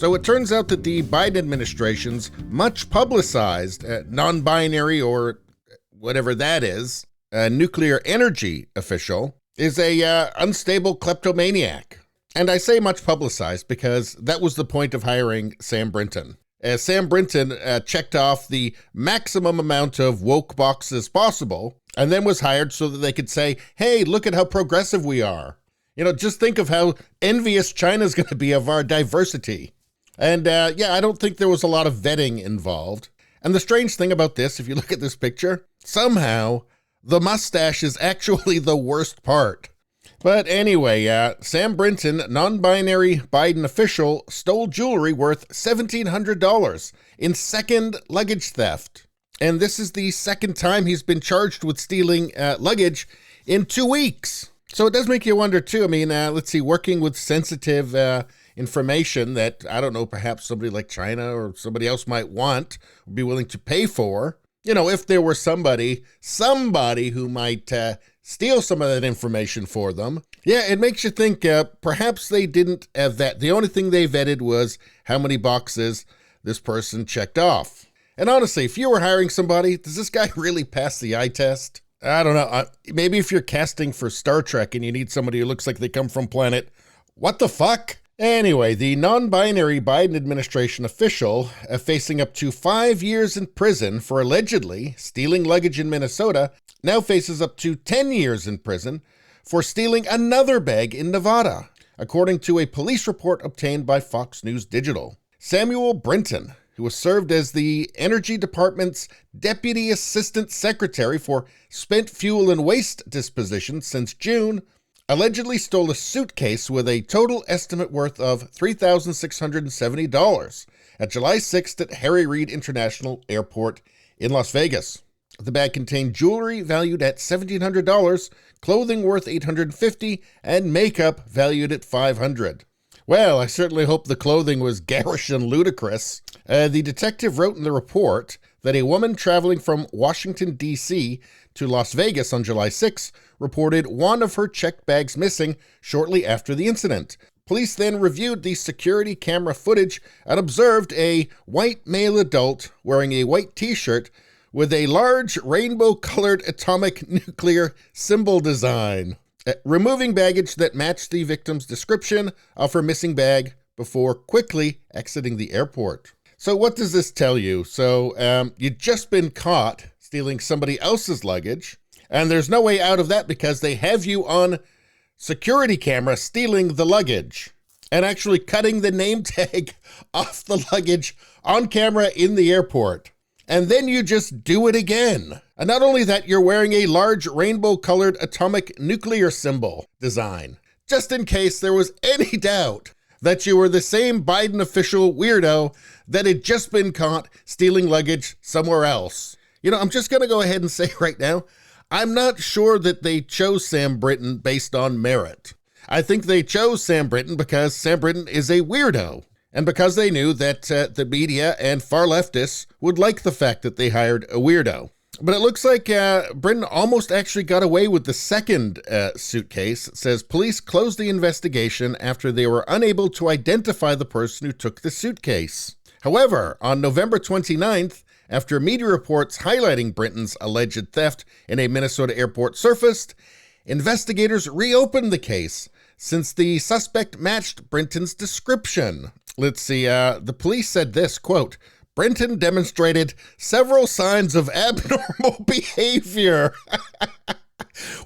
So it turns out that the Biden administration's much publicized non-binary, or whatever that is, nuclear energy official is a unstable kleptomaniac. And I say much publicized because that was the point of hiring Sam Brinton. Sam Brinton checked off the maximum amount of woke boxes possible and then was hired so that they could say, hey, look at how progressive we are. You know, just think of how envious China's going to be of our diversity. And yeah, I don't think there was a lot of vetting involved. And the strange thing about this, if you look at this picture, somehow the mustache is actually the worst part. But anyway, Sam Brinton, non-binary Biden official, stole jewelry worth $1,700 in second luggage theft. And this is the second time he's been charged with stealing luggage in 2 weeks. So it does make you wonder too. I mean, let's see, working with sensitive information that, I don't know, perhaps somebody like China or somebody else might want, or be willing to pay for. You know, if there were somebody who might steal some of that information for them. Yeah, it makes you think perhaps they didn't vet. The only thing they vetted was how many boxes this person checked off. And honestly, if you were hiring somebody, does this guy really pass the eye test? I don't know. Maybe if you're casting for Star Trek and you need somebody who looks like they come from planet, what the fuck? Anyway, the non-binary Biden administration official facing up to 5 years in prison for allegedly stealing luggage in Minnesota now faces up to 10 years in prison for stealing another bag in Nevada, according to a police report obtained by Fox News Digital. Samuel Brinton, who was served as the Energy Department's Deputy Assistant Secretary for Spent Fuel and Waste Disposition since June, allegedly stole a suitcase with a total estimate worth of $3,670 at July 6th at Harry Reid International Airport in Las Vegas. The bag contained jewelry valued at $1,700, clothing worth $850, and makeup valued at $500. Well, I certainly hope the clothing was garish and ludicrous. The detective wrote in the report that a woman traveling from Washington, D.C. to Las Vegas on July 6 reported one of her checked bags missing shortly after the incident. Police then reviewed the security camera footage and observed a white male adult wearing a white t-shirt with a large rainbow-colored atomic nuclear symbol design, removing baggage that matched the victim's description of her missing bag before quickly exiting the airport. So what does this tell you? So you've just been caught stealing somebody else's luggage, and there's no way out of that because they have you on security camera stealing the luggage and actually cutting the name tag off the luggage on camera in the airport. And then you just do it again. And not only that, you're wearing a large rainbow-colored atomic nuclear symbol design, just in case there was any doubt that you were the same Biden official weirdo that had just been caught stealing luggage somewhere else. You know, I'm just going to go ahead and say right now, I'm not sure that they chose Sam Brinton based on merit. I think they chose Sam Brinton because Sam Brinton is a weirdo, and because they knew that the media and far leftists would like the fact that they hired a weirdo. But it looks like Brinton almost actually got away with the second suitcase. It says police closed the investigation after they were unable to identify the person who took the suitcase. However, on November 29th, after media reports highlighting Brinton's alleged theft in a Minnesota airport surfaced, investigators reopened the case since the suspect matched Brinton's description. Let's see, the police said this, quote, Brinton demonstrated several signs of abnormal behavior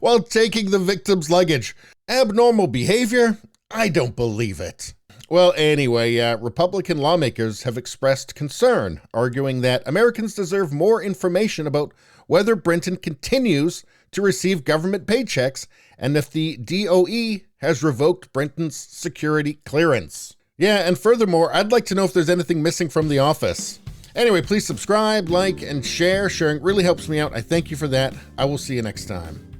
while taking the victim's luggage. Abnormal behavior? I don't believe it. Well, anyway, Republican lawmakers have expressed concern, arguing that Americans deserve more information about whether Brinton continues to receive government paychecks and if the DOE has revoked Brinton's security clearance. Yeah, and furthermore, I'd like to know if there's anything missing from The Office. Anyway, please subscribe, like, and share. Sharing really helps me out. I thank you for that. I will see you next time.